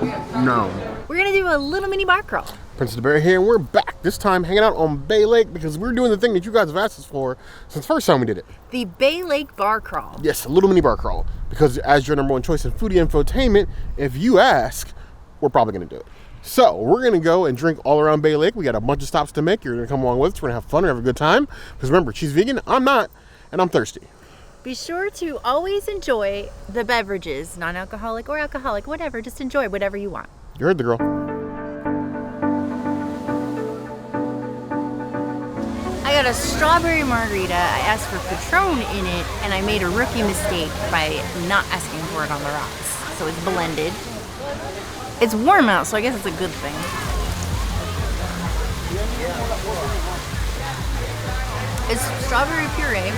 No. We're gonna do a little mini bar crawl. Prince of the Bear here, and we're back. This time hanging out on Bay Lake because we're doing the thing that you guys have asked us for since the first time we did it. The Bay Lake bar crawl. Yes, a little mini bar crawl. Because as your number one choice in foodie infotainment, if you ask, we're probably gonna do it. So we're gonna go and drink all around Bay Lake. We got a bunch of stops to make. You're gonna come along with us. We're gonna have fun. We're gonna have a good time. Because remember, she's vegan, I'm not, and I'm thirsty. Be sure to always enjoy the beverages, non-alcoholic or alcoholic, whatever. Just enjoy whatever you want. You heard the girl. I got a strawberry margarita. I asked for Patron in it, and I made a rookie mistake by not asking for it on the rocks. So it's blended. It's warm out, so I guess it's a good thing. It's strawberry puree,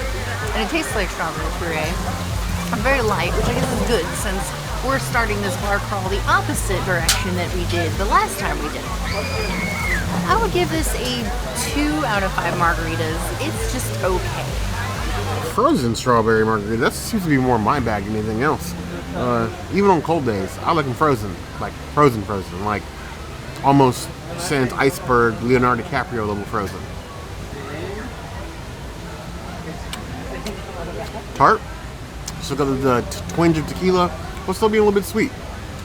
and it tastes like strawberry puree. Very light, which I guess is good since we're starting this bar crawl the opposite direction that we did the last time we did it. I would give this a 2 out of 5 margaritas. It's just okay. Frozen strawberry margarita, that seems to be more my bag than anything else. Even on cold days, I like them frozen. Like frozen. Like almost sans iceberg, Leonardo DiCaprio level frozen. Tart. Still got the twinge of tequila, but still being a little bit sweet.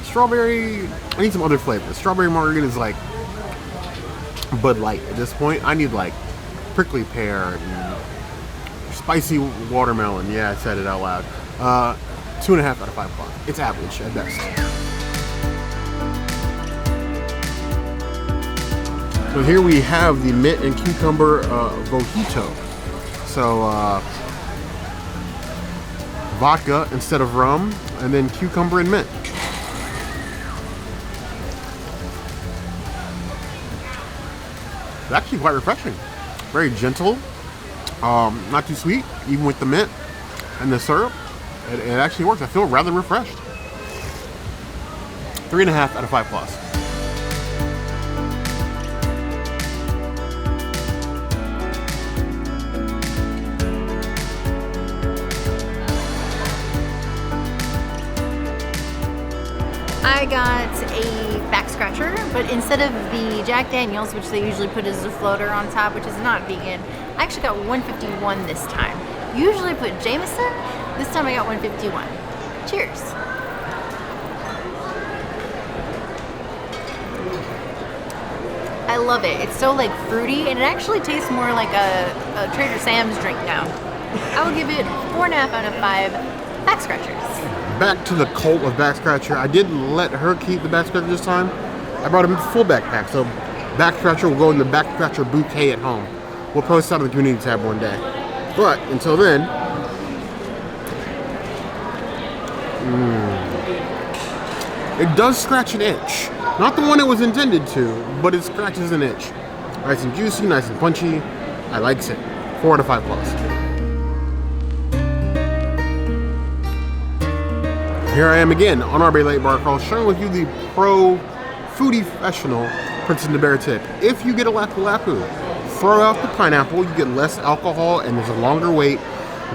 Strawberry, I need some other flavors. Strawberry margarita is like Bud Light at this point. I need like prickly pear and spicy watermelon. Yeah, I said it out loud. 2.5 out of 5 o'clock. It's average at best. So here we have the mint and cucumber Vojito. So vodka instead of rum, and then cucumber and mint. It's actually quite refreshing. Very gentle, not too sweet, even with the mint and the syrup. It actually works. I feel rather refreshed. 3.5 out of 5 plus. I got a Backscratcher, but instead of the Jack Daniels, which they usually put as a floater on top, which is not vegan, I actually got 151 this time. Usually I put Jameson, this time I got 151. Cheers. I love it. It's so like fruity, and it actually tastes more like a Trader Sam's drink now. I will give it 4.5 out of 5 Backscratchers. Back to the cult of Backscratcher. I didn't let her keep the Backscratcher this time. I brought him a full backpack, so Backscratcher will go in the Backscratcher bouquet at home. We'll post out on the community tab one day. But until then, it does scratch an itch. Not the one it was intended to, but it scratches an itch. Nice and juicy, nice and punchy. I likes it. 4 out of 5 plus. Here I am again on our Bay Lake bar crawl, sharing with you the pro foodie professional Prince of the Bear tip. If you get a Lapu, throw out the pineapple. You get less alcohol and there's a longer wait.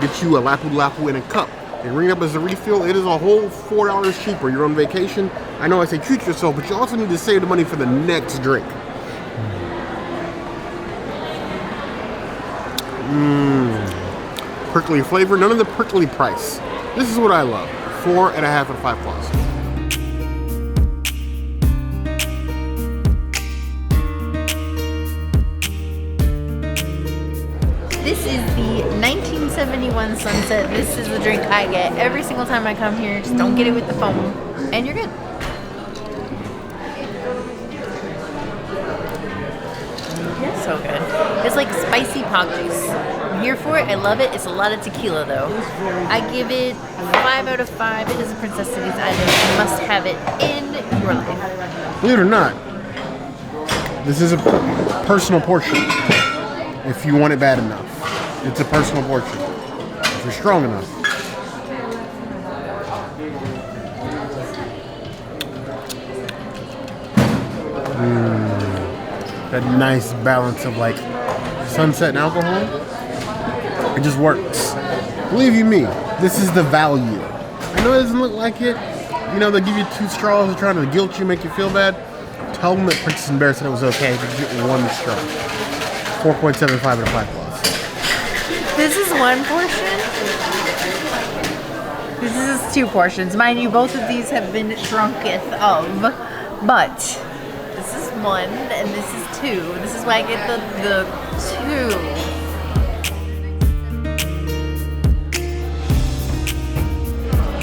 Get you a Lapu in a cup and ring it up as a refill. It is a whole $4 cheaper. You're on vacation. I know I say treat yourself, but you also need to save the money for the next drink. Prickly flavor, none of the prickly price. This is what I love. 4.5 out of 5 plus. This is the 1971 Sunset. This is the drink I get every single time I come here. Just don't get it with the foam, and you're good. So good. It's like spicy pog juice. I'm here for it. I love it. It's a lot of tequila though. I give it 5 out of 5. It is a Princess Cities item. You must have it in your life. Believe it or not, this is a personal portion. If you want it bad enough, it's a personal portion. If you're strong enough. That nice balance of like sunset and alcohol. It just works. Believe you me, this is the value. I know it doesn't look like it, you know, they give you 2 straws, they're trying to guilt you, make you feel bad. Tell them that Princess and Bear said it was okay if you get 1 straw. 4.75 out of 5 plus. This is 1 portion. This is 2 portions. Mind you, both of these have been drunketh of, but this is 1 and this is 2. This is why I get the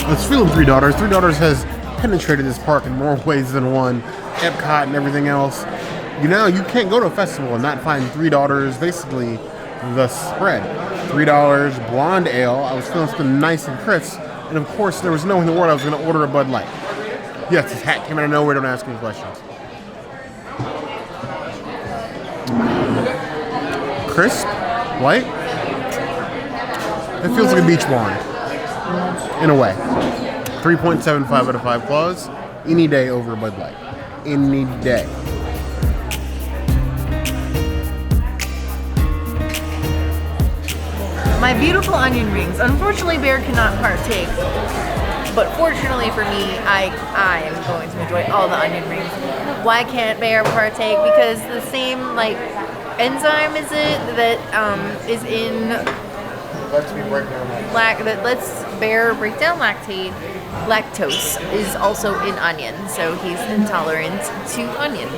2. Let's feel them, Three Daughters. Three Daughters has penetrated this park in more ways than one. Epcot and everything else. You can't go to a festival and not find Three Daughters, basically the spread. $3 blonde ale. I was feeling something nice and crisp. And of course, there was no way in the world I was going to order a Bud Light. Yes, this hat came out of nowhere. Don't ask me questions. Crisp, light. It feels like a beach wand. In a way. 3.75 out of 5 claws. Any day over Bud Light. Any day. My beautiful onion rings. Unfortunately, Bear cannot partake. But fortunately for me, I am going to enjoy all the onion rings. Why can't Bear partake? Because the same enzyme is it that is in that lets Bear break down lactose is also in onion, so he's intolerant to onion.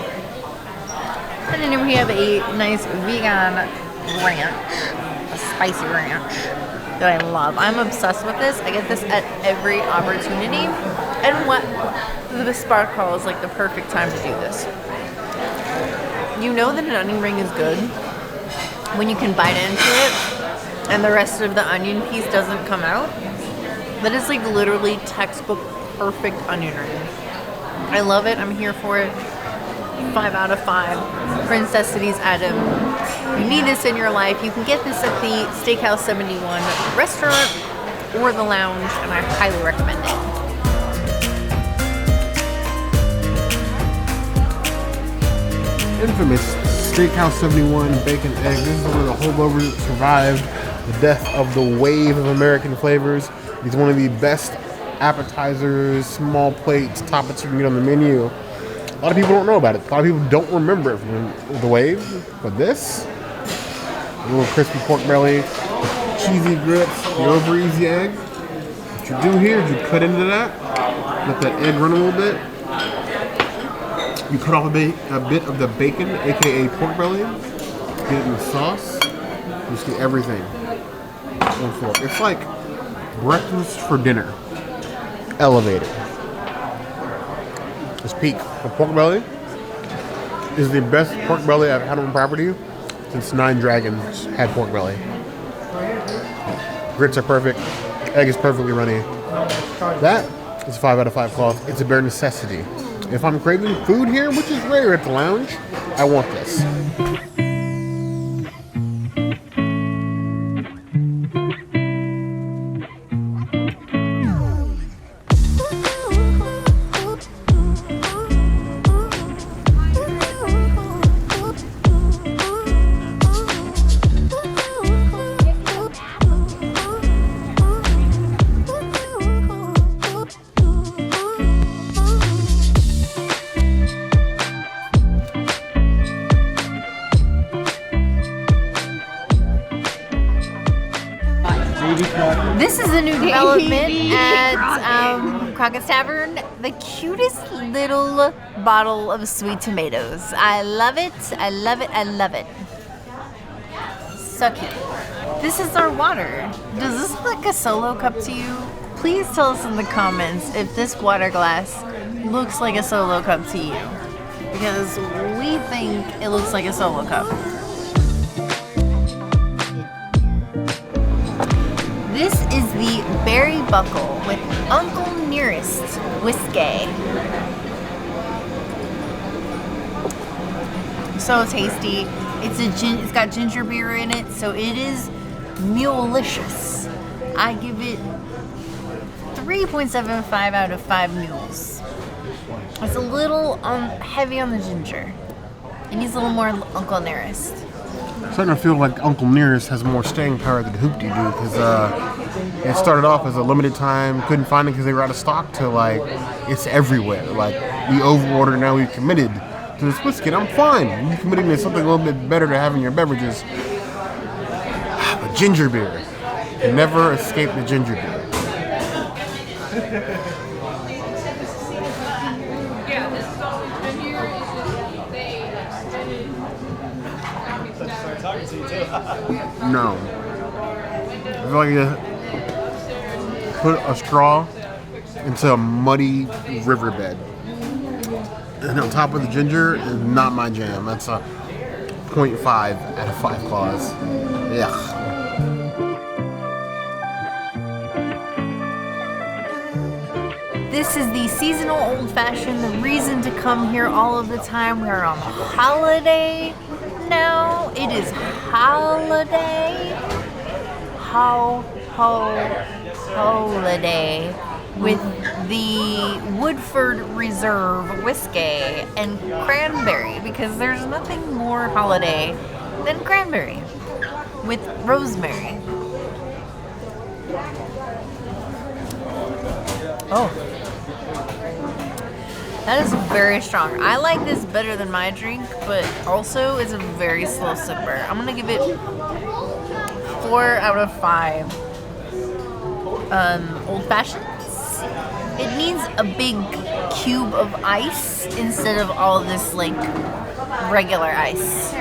And then we have a nice vegan ranch, a spicy ranch that I love. I'm obsessed with this. I get this at every opportunity. And what the Spark Crawl is like the perfect time to do this. You know that an onion ring is good when you can bite into it and the rest of the onion piece doesn't come out. That is like literally textbook perfect onion ring. I love it. I'm here for it. 5 out of 5. Princessities item. You need this in your life. You can get this at the Steakhouse 71 restaurant or the lounge, and I highly recommend it. Infamous Steakhouse 71 bacon egg. This is one of the holdovers that survived the death of the wave of American flavors. It's one of the best appetizers, small plates, toppings you can get on the menu. A lot of people don't know about it. A lot of people don't remember it from the wave. But this, a little crispy pork belly, cheesy grits, the over easy egg. What you do here is you cut into that, let that egg run a little bit. You cut off a bit of the bacon, aka pork belly, get it in the sauce. You just get everything on fork. It's like breakfast for dinner, elevated. This peak. The pork belly is the best pork belly I've had on property since 9 Dragons had pork belly. Grits are perfect. Egg is perfectly runny. That is 5 out of 5 cloth. It's a bare necessity. If I'm craving food here, which is rare at the lounge, I want this. This is a new development at Crockett's Tavern. The cutest little bottle of sweet tomatoes. I love it. I love it. I love it. So cute. This is our water. Does this look like a solo cup to you? Please tell us in the comments if this water glass looks like a solo cup to you. Because we think it looks like a solo cup. This is the Berry Buckle with Uncle Nearest Whiskey. So tasty. It's got ginger beer in it, so it is mulelicious. I give it 3.75 out of 5 mules. It's a little heavy on the ginger. It needs a little more Uncle Nearest. I'm starting to feel like Uncle Nearest has more staying power than Hoopty do, because It started off as a limited time, couldn't find it because they were out of stock, to like, it's everywhere. Like, we overordered, now we've committed to this whiskey, and I'm fine. We're committing to something a little bit better to have in your beverages. But ginger beer. Never escape the ginger beer. No. I feel like you put a straw into a muddy riverbed. And on top of the ginger is not my jam. That's a 0.5 out of 5 claws. Yeah. This is the seasonal old-fashioned, the reason to come here all of the time. We are on holiday now. It is holiday. Holiday with the Woodford Reserve whiskey and cranberry, because there's nothing more holiday than cranberry with rosemary. Oh. That is very strong. I like this better than my drink, but also it's a very slow sipper. I'm gonna give it 4 out of 5 old fashions. It needs a big cube of ice instead of all this like regular ice.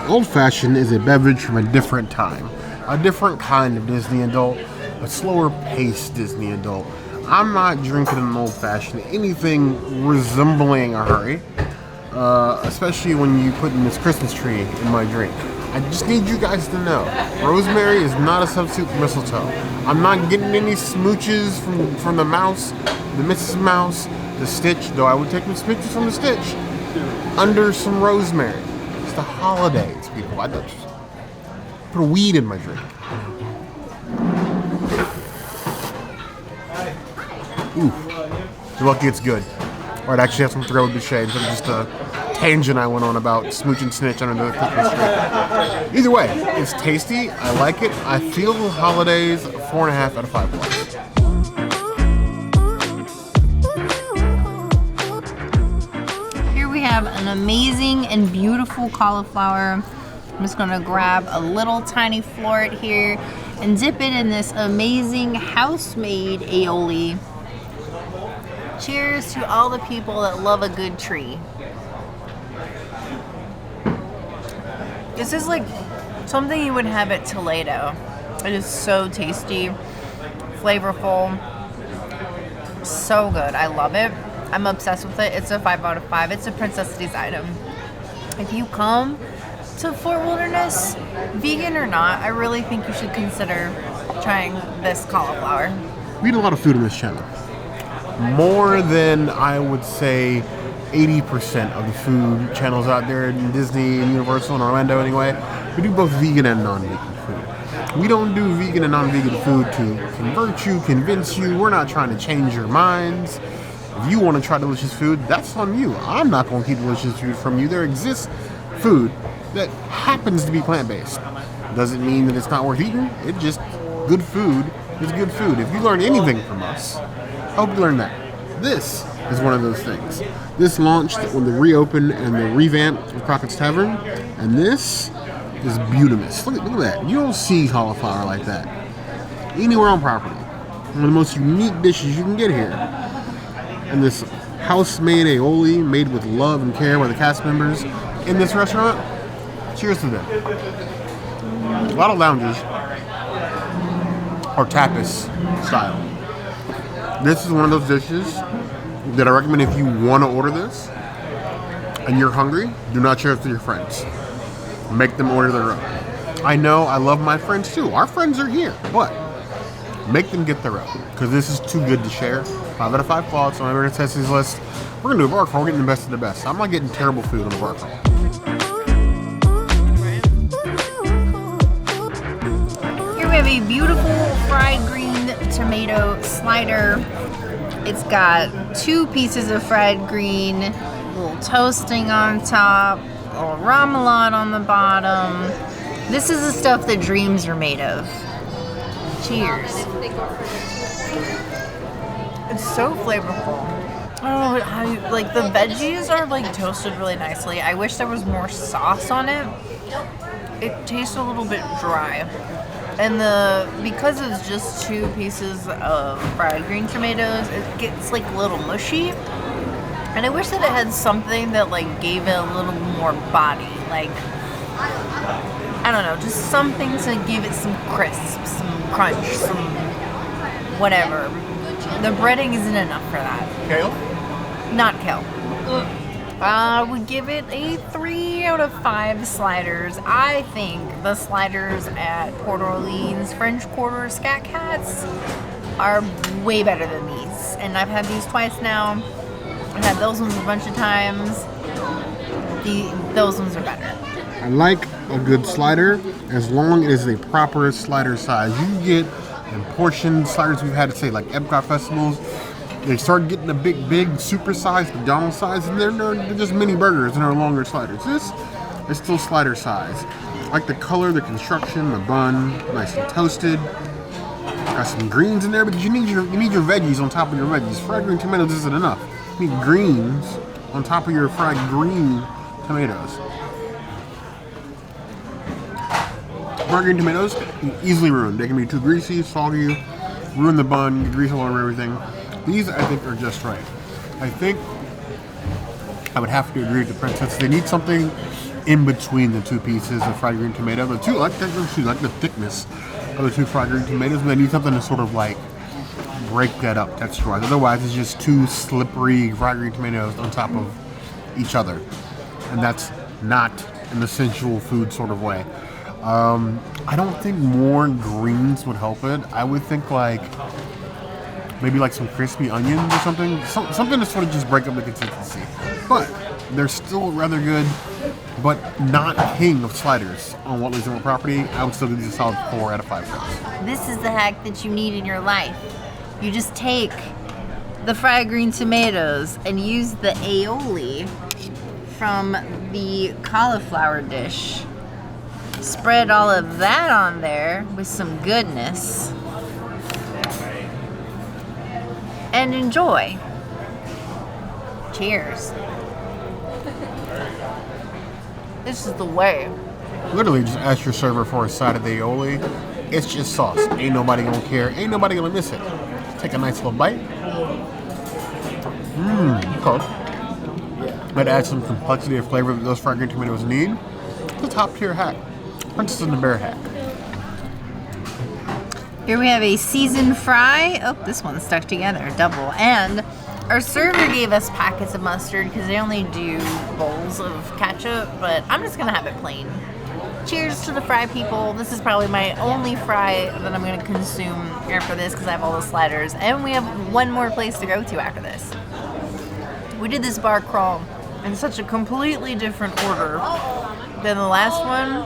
Old fashioned is a beverage from a different time, a different kind of Disney adult, a slower paced Disney adult. I'm not drinking an old-fashioned, anything resembling a hurry, especially when you put in this Christmas tree in my drink. I just need you guys to know, rosemary is not a substitute for mistletoe. I'm not getting any smooches from the mouse, the Mrs. Mouse, the Stitch, though I would take the smooches from the Stitch, under some rosemary. It's the holidays, people. I just put a weed in my drink. Ooh, you're lucky it's good. Or I'd actually have some throw with the shade instead of just a tangent I went on about smooch and snitch under the Christmas tree. Either way, it's tasty. I like it. I feel the holidays 4.5 out of 5 points. Here we have an amazing and beautiful cauliflower. I'm just gonna grab a little tiny floret here and dip it in this amazing house-made aioli. Cheers to all the people that love a good tree. This is like something you would have at Toledo. It is so tasty, flavorful, so good. I love it. I'm obsessed with it. It's a 5 out of 5. It's a Princessity's item. If you come to Fort Wilderness, vegan or not, I really think you should consider trying this cauliflower. We eat a lot of food on this channel. More than, I would say, 80% of the food channels out there in Disney and Universal and Orlando anyway. We do both vegan and non-vegan food. We don't do vegan and non-vegan food to convert you, convince you. We're not trying to change your minds. If you want to try delicious food, that's on you. I'm not going to keep delicious food from you. There exists food that happens to be plant-based. Doesn't mean that it's not worth eating. It's just good food is good food. If you learn anything from us, I hope you learn that. This is one of those things. This launched when the reopen and the revamp of Crockett's Tavern, and this is beautimous. Look at that. You don't see cauliflower like that anywhere on property. One of the most unique dishes you can get here. And this house-made aioli made with love and care by the cast members in this restaurant. Cheers to them. A lot of lounges are tapas style. This is one of those dishes that I recommend if you want to order this and you're hungry, do not share it with your friends. Make them order their own. I know I love my friends too. Our friends are here, but make them get their own because this is too good to share. 5 out of 5 claws on our Tessie's list. We're going to do a bar crawl. We're getting the best of the best. I'm not getting terrible food on the bar crawl. Here we have a beautiful fried green tomato slider. It's got 2 pieces of fried green, a little toasting on top, a little remoulade on the bottom. This is the stuff that dreams are made of. Cheers. It's so flavorful. Oh, like the veggies are like toasted really nicely. I wish there was more sauce on it. It tastes a little bit dry. And because it's just 2 pieces of fried green tomatoes, it gets like a little mushy. And I wish that it had something that like gave it a little more body. Like, I don't know, just something to give it some crisp, some crunch, some whatever. The breading isn't enough for that. Kale? Not kale. I would give it a 3 out of 5 sliders. I think the sliders at Port Orleans French Quarter Scat Cats are way better than these. And I've had these twice now. I've had those ones a bunch of times. Those ones are better. I like a good slider as long as a proper slider size. You get in portion sliders we've had to say like Epcot festivals. They start getting the big, super size, McDonald's size, and they're just mini burgers and they're longer sliders. This is still slider size. I like the color, the construction, the bun, nice and toasted. Got some greens in there because you need your veggies on top of your veggies. Fried green tomatoes isn't enough. You need greens on top of your fried green tomatoes. Fried green tomatoes can easily ruin. They can be too greasy, soggy, ruin the bun, get grease all over everything. These, I think, are just right. I think I would have to agree with the princess. They need something in between the 2 pieces of fried green tomato. The two, like the thickness of the 2 fried green tomatoes, but they need something to sort of like break that up texture-wise. Otherwise, it's just 2 slippery fried green tomatoes on top of each other, and that's not an essential food sort of way. I don't think more greens would help it. I would think like maybe like some crispy onions or something. Something to sort of just break up the consistency. But they're still rather good, but not king of sliders on Walt Disney World property. I would still give these a solid 4 out of 5 stars. This is the hack that you need in your life. You just take the fried green tomatoes and use the aioli from the cauliflower dish. Spread all of that on there with some goodness. And enjoy. Cheers. This is the way. Literally just ask your server for a side of the aioli. It's just sauce. Ain't nobody gonna care. Ain't nobody gonna miss it. Take a nice little bite. Okay. Might add some complexity of flavor that those fried green tomatoes need. It's a top tier hack. Princess and the Bear hack. Here we have a seasoned fry. Oh, this one's stuck together, double. And our server gave us packets of mustard because they only do bowls of ketchup, but I'm just gonna have it plain. Cheers to the fry people. This is probably my only fry that I'm gonna consume after this because I have all the sliders. And we have one more place to go to after this. We did this bar crawl in such a completely different order than the last one.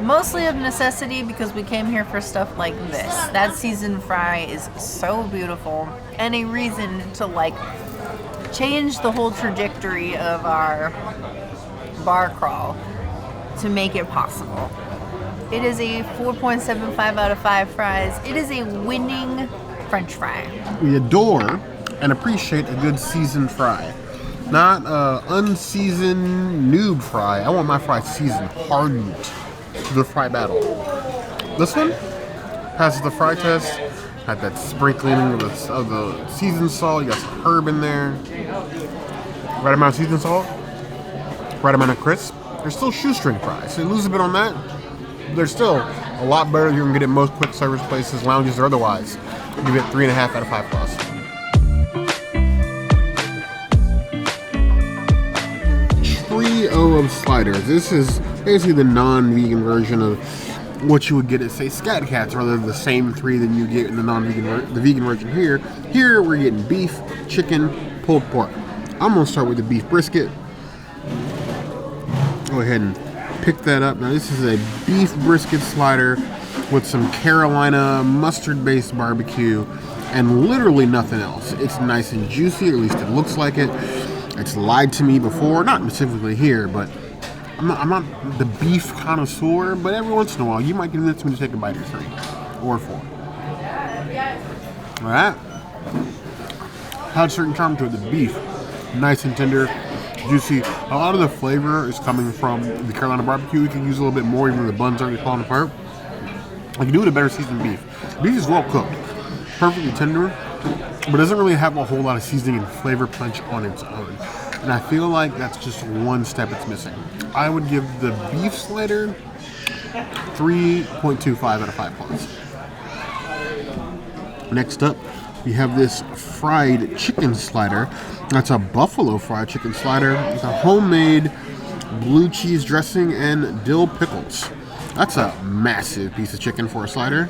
Mostly of necessity because we came here for stuff like this. That seasoned fry is so beautiful and a reason to like change the whole trajectory of our bar crawl to make it possible. It is a 4.75 out of 5 fries. It is a winning French fry. We adore and appreciate a good seasoned fry. Not unseasoned noob fry. I want my fries seasoned, hardened to the fry battle. This one passes the fry test. Had that sprinkling of the seasoned salt. You got some herb in there. Right amount of seasoned salt. Right amount of crisp. They're still shoestring fries. So you lose a bit on that. They're still a lot better than you can get at most quick service places, lounges, or otherwise. Give it 3.5 out of 5 plus. Trio of sliders. This is basically the non-vegan version of what you would get at, say, Scat Cats, or they're the same 3 that you get in the the vegan version here. Here we're getting beef, chicken, pulled pork. I'm gonna start with the beef brisket. Go ahead and pick that up. Now this is a beef brisket slider with some Carolina mustard-based barbecue and literally nothing else. It's nice and juicy, or at least it looks like it. It's lied to me before, not specifically here, but I'm not the beef connoisseur, but every once in a while you might convince me to take a bite or 3 or 4. All right. Had a certain charm to it. The beef, nice and tender, juicy. A lot of the flavor is coming from the Carolina barbecue. You can use a little bit more, even though the bun's already falling apart. I can do it a better seasoned beef. Beef is well cooked, perfectly tender, but doesn't really have a whole lot of seasoning and flavor punch on its own. And I feel like that's just one step it's missing. I would give the beef slider 3.25 out of 5 claws. Next up, we have this fried chicken slider. That's a buffalo fried chicken slider with a homemade blue cheese dressing and dill pickles. That's a massive piece of chicken for a slider.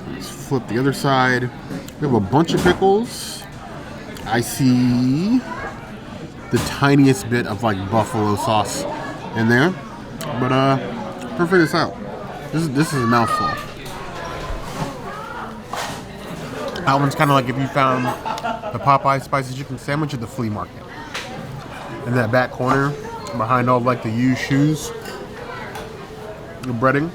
Let's flip the other side. We have a bunch of pickles. I see the tiniest bit of like buffalo sauce in there. But let's figure this out. This is a mouthful. That one's kind of like if you found the Popeye spicy chicken sandwich at the flea market. In that back corner, behind all like the used shoes, the breading,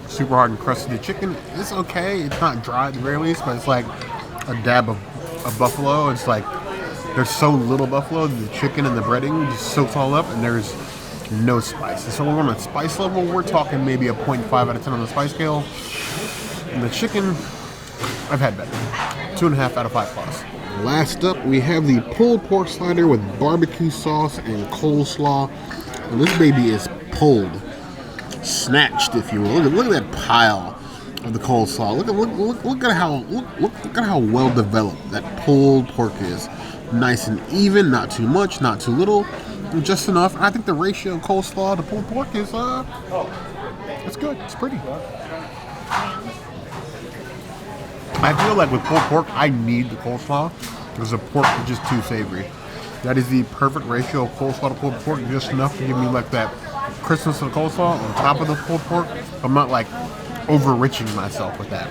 super hard and crusty. The chicken is okay. It's not dry at the very least, but it's like a dab of buffalo. It's like there's so little buffalo, the chicken and the breading just soaks all up, and there's no spice. So we're on a spice level. We're talking maybe a 0.5 out of 10 on the spice scale. And the chicken, I've had better. 2.5 out of 5 claws. Last up, we have the pulled pork slider with barbecue sauce and coleslaw. And this baby is pulled, snatched, if you will. Look at that pile of the coleslaw. Look at how well developed that pulled pork is. Nice and even, not too much, not too little, just enough. I think the ratio of coleslaw to pulled pork is it's good. It's pretty. I feel like with pulled pork, I need the coleslaw because the pork is just too savory. That is the perfect ratio of coleslaw to pulled pork, just enough to give me like that crispness of the coleslaw on top of the pulled pork. I'm not like over-riching myself with that.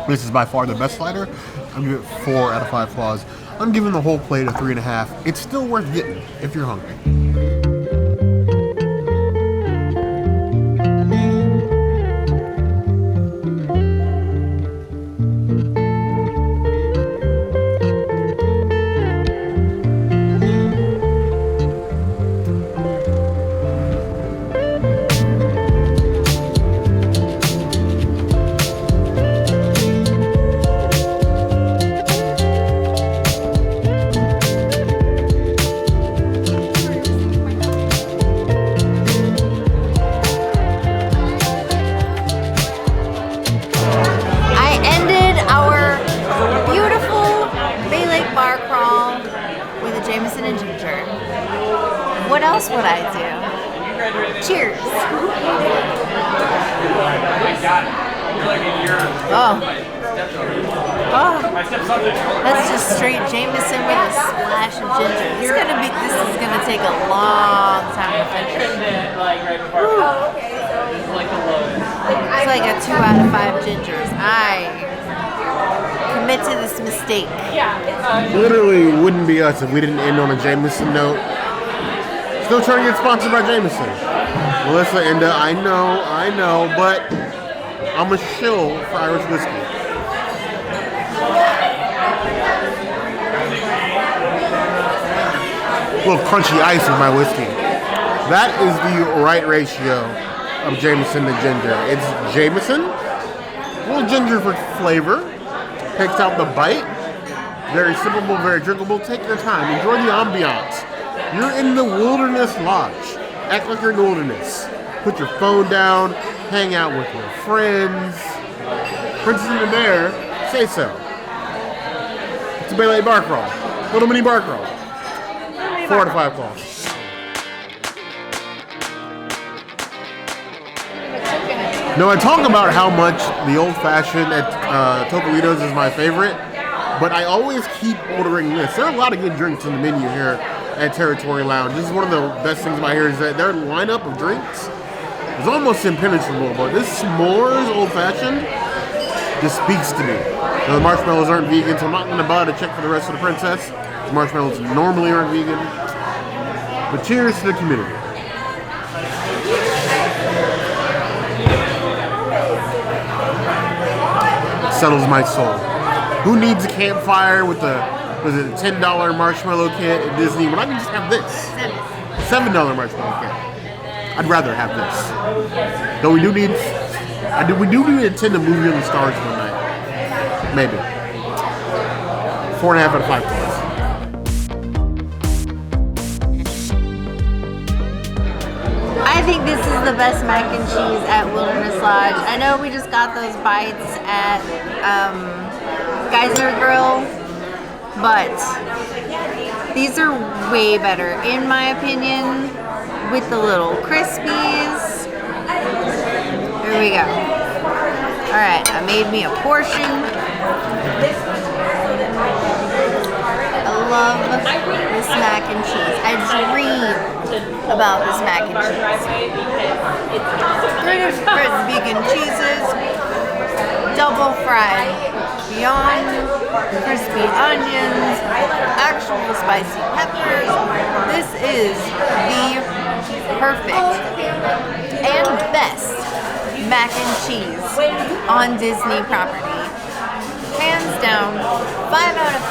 This is by far the best slider. I'm giving it 4 out of 5 claws. I'm giving the whole plate a 3.5. It's still worth getting if you're hungry. Jameson and ginger. What else would I do? Cheers. Oh. That's just straight Jameson with a splash of ginger. This is gonna take a long time to finish. It's like a 2 out of 5 gingers. I commit to this mistake. Literally wouldn't be us if we didn't end on a Jameson note. Still trying to get sponsored by Jameson. Melissa, Enda, I know, but I'm a shill for Irish whiskey. A little crunchy ice with my whiskey. That is the right ratio of Jameson to ginger. It's Jameson, a little ginger for flavor, takes out the bite. Very sippable, very drinkable. Take your time. Enjoy the ambiance. You're in the Wilderness Lodge. Act like you're in the wilderness. Put your phone down. Hang out with your friends. Princess and the Bear, say so. It's a Bay Lake bar crawl. Little mini bar crawl. 4 out of 5 claws. Now I talk about how much the old fashioned at Topolino's is my favorite, but I always keep ordering this. There are a lot of good drinks on the menu here at Territory Lounge. This is one of the best things about here is that their lineup of drinks is almost impenetrable, but this s'mores old fashioned just speaks to me. Now, the marshmallows aren't vegan, so I'm not going to bother to check for the rest of the princess. The marshmallows normally aren't vegan. But cheers to the community. settles my soul. Who needs a campfire with a $10 marshmallow kit at Disney when I can just have this? $7 marshmallow kit. I'd rather have this. Though we do need to attend a movie on the stars one night. Maybe. 4.5 out of 5 stars. I think this is the best mac and cheese at Wilderness Lodge. I know we just got those bites at Geyser Grill, but these are way better, in my opinion, with the little crispies. Here we go. Alright, I made me a portion. I love this mac and cheese. I dream about this mac and cheese. British vegan cheeses, double fried, beyond crispy onions, actual spicy peppers. This is the perfect and best mac and cheese on Disney property. Hands down, 5 out of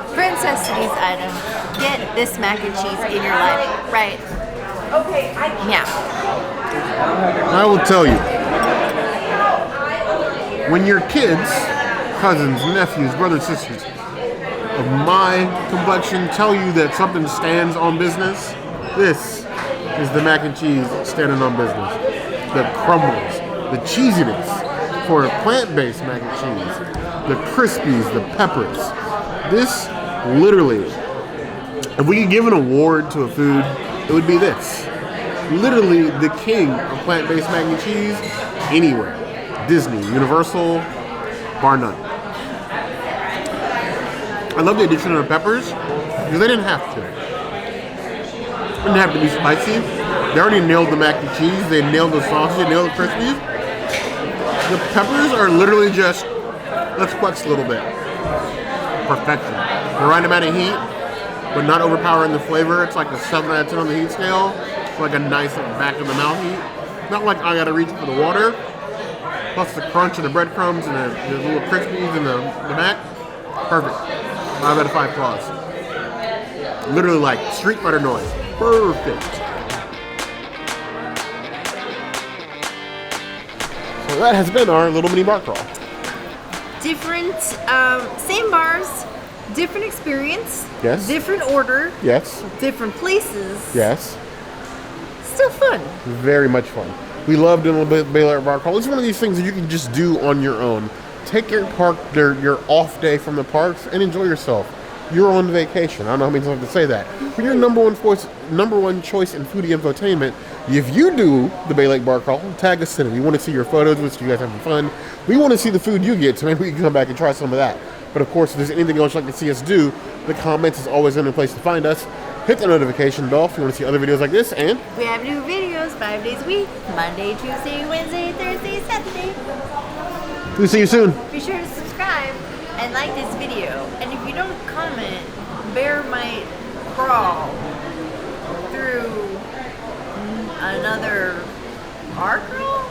5. Princess City's item. Get this mac and cheese in your life, right? Okay. Yeah. I will tell you, when your kids, cousins, nephews, brothers, sisters of my complexion tell you that something stands on business, this is the mac and cheese standing on business. The crumbles, the cheesiness for a plant-based mac and cheese, the crispies, the peppers. This literally, if we could give an award to a food, it would be this. Literally the king of plant-based mac and cheese anywhere. Disney, Universal, bar none. I love the addition of the peppers because they didn't have to. It didn't have to be spicy. They already nailed the mac and cheese. They nailed the sausage. They nailed the crispies. The peppers are literally just, let's flex a little bit. Perfection. The right amount of heat, but not overpowering the flavor. It's like a 7 out of 10 on the heat scale. It's like a nice back of the mouth heat. Not like I gotta reach for the water. Plus the crunch of the breadcrumbs and the little crispies and the mac. Perfect. 5 out of 5 claws. Literally like Street Fighter noise. Perfect. So that has been our little mini bar crawl. Different, same bars, different experience. Yes. Different order. Yes. Different places. Yes. Still fun. Very much fun. We love doing a little bit of Baylor bar crawl. It's one of these things that you can just do on your own. Take your your off day from the parks and enjoy yourself. You're on vacation. I don't know how many times I have to say that. But your number one choice in foodie infotainment. If you do the Bay Lake Bar Crawl, tag us in it. We want to see your photos. We want to see you guys having fun. We want to see the food you get, so maybe we can come back and try some of that. But of course, if there's anything else you'd like to see us do, the comments is always in a place to find us. Hit the notification bell if you want to see other videos like this, and we have new videos 5 days a week. Monday, Tuesday, Wednesday, Thursday, Saturday. We'll see you soon. Be sure to subscribe and like this video. And if you don't comment, Bear might crawl through another bar crawl?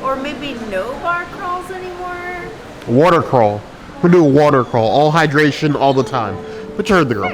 Or maybe no bar crawls anymore? Water crawl. We're doing water crawl. All hydration all the time. But you heard the girl.